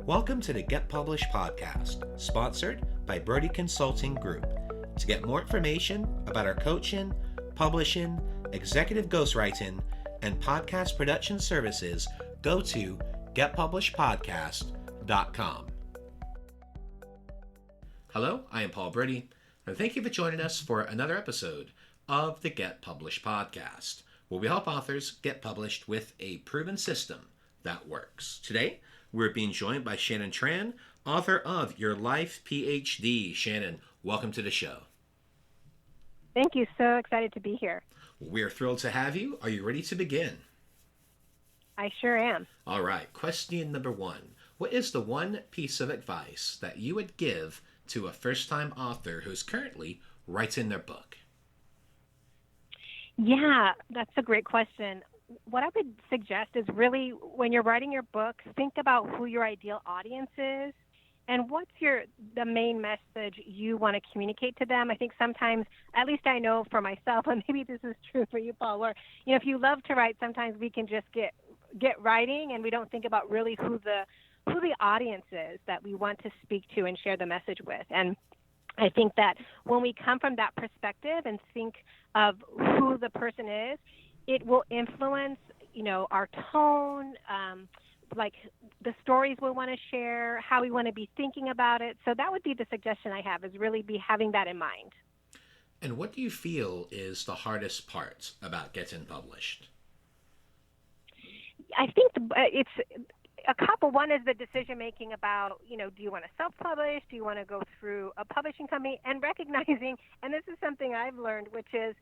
Welcome to the Get Published podcast, sponsored by Brodie Consulting Group. To get more information about our coaching, publishing, executive ghostwriting, and podcast production services, go to getpublishedpodcast.com. Hello, I am Paul Brodie, and thank you for joining us for another episode of the Get Published podcast, where we help authors get published with a proven system that works. Today, we're being joined by Shannon Tran, author of Your Life PhD. Shannon, welcome to the show. Thank you. So excited to be here. We're thrilled to have you. Are you ready to begin? I sure am. All right. Question number one. What is the one piece of advice that you would give to a first-time author who's currently writing their book? Yeah, that's a great question. What I would suggest is really when you're writing your book, think about who your ideal audience is and what's the main message you want to communicate to them. I think sometimes, at least I know for myself, and maybe this is true for you, Paul, where if you love to write, sometimes we can just get writing and we don't think about really who the audience is that we want to speak to and share the message with. And I think that when we come from that perspective and think of who the person is, it will influence, our tone, like the stories we want to share, how we want to be thinking about it. So that would be the suggestion I have, is really be having that in mind. And what do you feel is the hardest part about getting published? I think it's a couple. One is the decision-making about, do you want to self-publish? Do you want to go through a publishing company? And recognizing, and this is something I've learned, which is,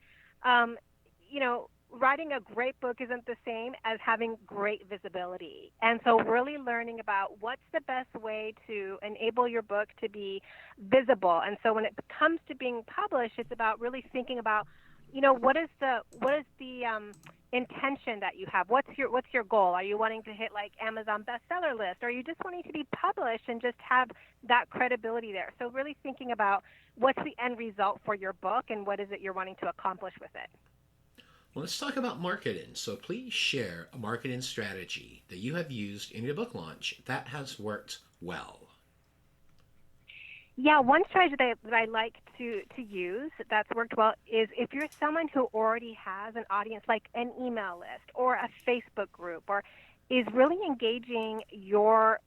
writing a great book isn't the same as having great visibility. And so really learning about what's the best way to enable your book to be visible. And so when it comes to being published, it's about really thinking about, what is the intention that you have? What's your goal? Are you wanting to hit like Amazon bestseller list? Or are you just wanting to be published and just have that credibility there? So really thinking about what's the end result for your book and what is it you're wanting to accomplish with it. Well, let's talk about marketing. So please share a marketing strategy that you have used in your book launch that has worked well. Yeah, one strategy that I like to use that's worked well is if you're someone who already has an audience, like an email list or a Facebook group, or is really engaging your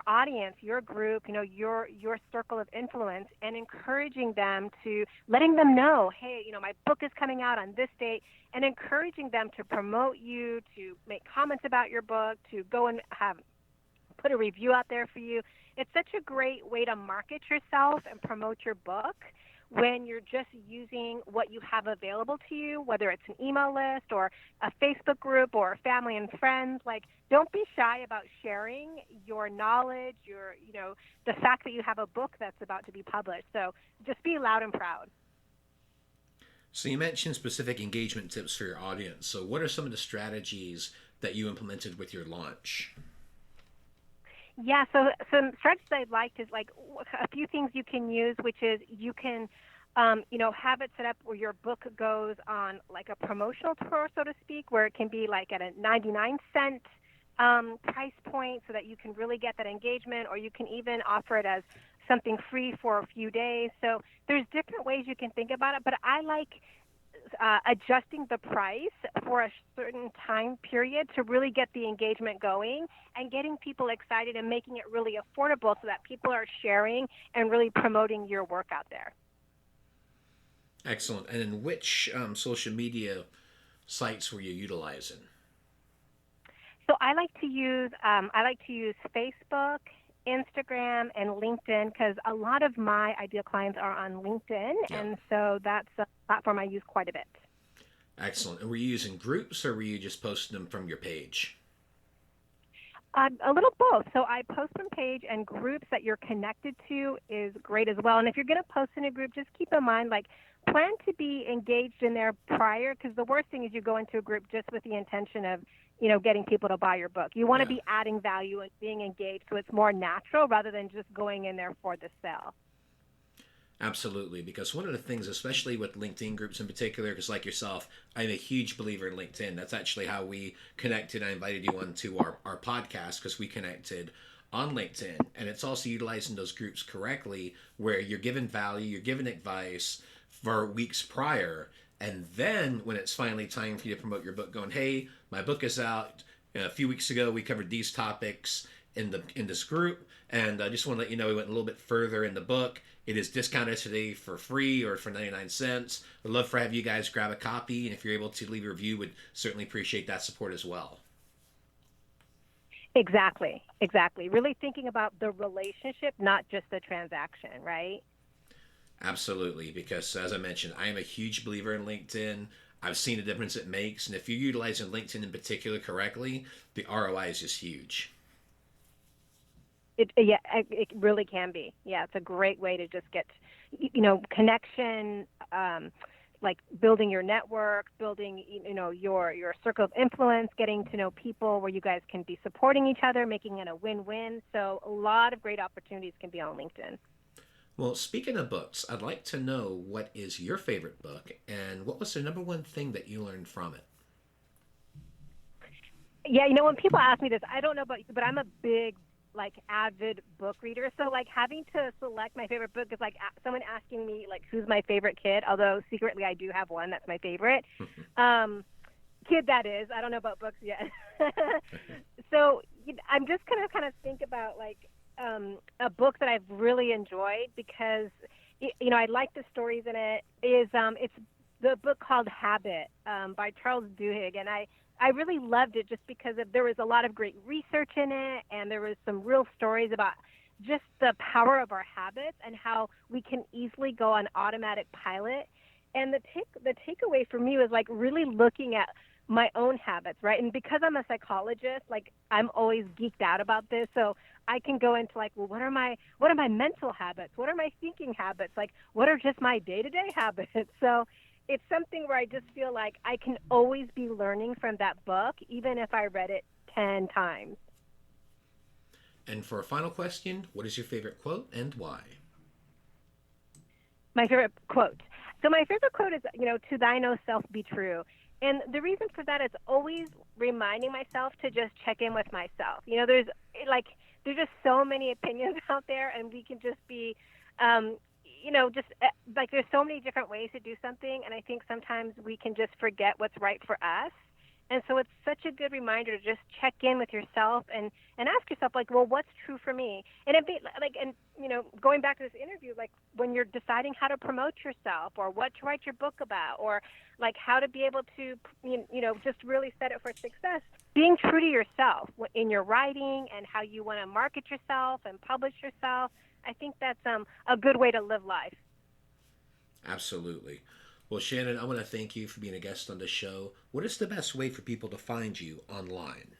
audience, your group, your circle of influence, and encouraging them letting them know, hey, my book is coming out on this date, and encouraging them to promote you, to make comments about your book, to go and put a review out there for you. It's such a great way to market yourself and promote your book when you're just using what you have available to you, whether it's an email list or a Facebook group or family and friends. Like, don't be shy about sharing your knowledge, the fact that you have a book that's about to be published. So just be loud and proud. So you mentioned specific engagement tips for your audience. So what are some of the strategies that you implemented with your launch? Yeah, so some strategies I liked is like a few things you can use, which is you can, have it set up where your book goes on like a promotional tour, so to speak, where it can be like at a 99-cent price point so that you can really get that engagement, or you can even offer it as something free for a few days. So there's different ways you can think about it, but I like adjusting the price for a certain time period to really get the engagement going and getting people excited and making it really affordable so that people are sharing and really promoting your work out there. Excellent. And in which social media sites were you utilizing? So I like to use Facebook, Instagram, and LinkedIn, because a lot of my ideal clients are on LinkedIn, and so that's a platform I use quite a bit. Excellent. And were you using groups, or were you just posting them from your page? A little both. So I post from page, and groups that you're connected to is great as well. And if you're going to post in a group, just keep in mind, plan to be engaged in there prior, because the worst thing is you go into a group just with the intention of getting people to buy your book. You want to be adding value and being engaged, so it's more natural rather than just going in there for the sale. Absolutely, because one of the things, especially with LinkedIn groups in particular, because like yourself, I'm a huge believer in LinkedIn. That's actually how we connected. I invited you onto our podcast because we connected on LinkedIn, and it's also utilizing those groups correctly where you're given value, you're given advice for weeks prior, and then when it's finally time for you to promote your book, going, hey, my book is out. A few weeks ago we covered these topics in this group, and I just want to let you know we went a little bit further in the book. It is discounted today for free or for 99 cents. I'd love for have you guys grab a copy, and if you're able to leave a review, would certainly appreciate that support as well. Exactly. Really thinking about the relationship, not just the transaction, right? Absolutely, because as I mentioned, I am a huge believer in LinkedIn. I've seen the difference it makes, and if you're utilizing LinkedIn in particular correctly, the ROI is just huge. It really can be. Yeah, it's a great way to just get, connection, like building your network, building, your circle of influence, getting to know people where you guys can be supporting each other, making it a win-win. So a lot of great opportunities can be on LinkedIn. Well, speaking of books, I'd like to know what is your favorite book and what was the number one thing that you learned from it? Yeah, when people ask me this, I don't know about you, but I'm a big, avid book reader. So, having to select my favorite book is like someone asking me, who's my favorite kid, although secretly I do have one that's my favorite. Kid, that is. I don't know about books yet. So, I'm just going to kind of think about, a book that I've really enjoyed because, I like the stories in it, is it's the book called Habit by Charles Duhigg. And I really loved it just because there was a lot of great research in it, and there was some real stories about just the power of our habits and how we can easily go on automatic pilot. And the takeaway for me was really looking at my own habits, right? And because I'm a psychologist, I'm always geeked out about this. So I can go into well, what are my mental habits? What are my thinking habits? What are just my day-to-day habits? So it's something where I just feel like I can always be learning from that book, even if I read it 10 times. And for a final question, what is your favorite quote and why? My favorite quote. So my favorite quote is, to thine own self be true. And the reason for that is always reminding myself to just check in with myself. There's just so many opinions out there, and we can just be, there's so many different ways to do something. And I think sometimes we can just forget what's right for us. And so it's such a good reminder to just check in with yourself and ask yourself, well, what's true for me? And going back to this interview, when you're deciding how to promote yourself or what to write your book about or how to be able to, just really set it for success, being true to yourself in your writing and how you want to market yourself and publish yourself, I think that's a good way to live life. Absolutely. Well, Shannon, I want to thank you for being a guest on the show. What is the best way for people to find you online?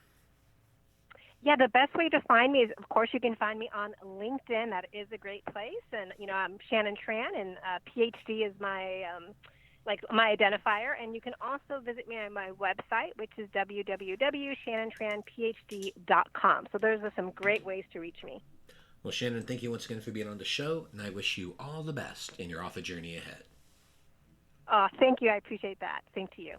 Yeah, the best way to find me is, of course, you can find me on LinkedIn. That is a great place. And, I'm Shannon Tran, and PhD is my my identifier. And you can also visit me on my website, which is www.shannontranphd.com. So those are some great ways to reach me. Well, Shannon, thank you once again for being on the show, and I wish you all the best in your author journey ahead. Oh, thank you. I appreciate that. Same to you.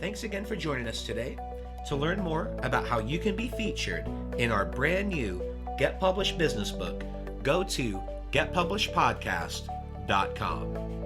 Thanks again for joining us today. To learn more about how you can be featured in our brand new Get Published business book, go to getpublishedpodcast.com.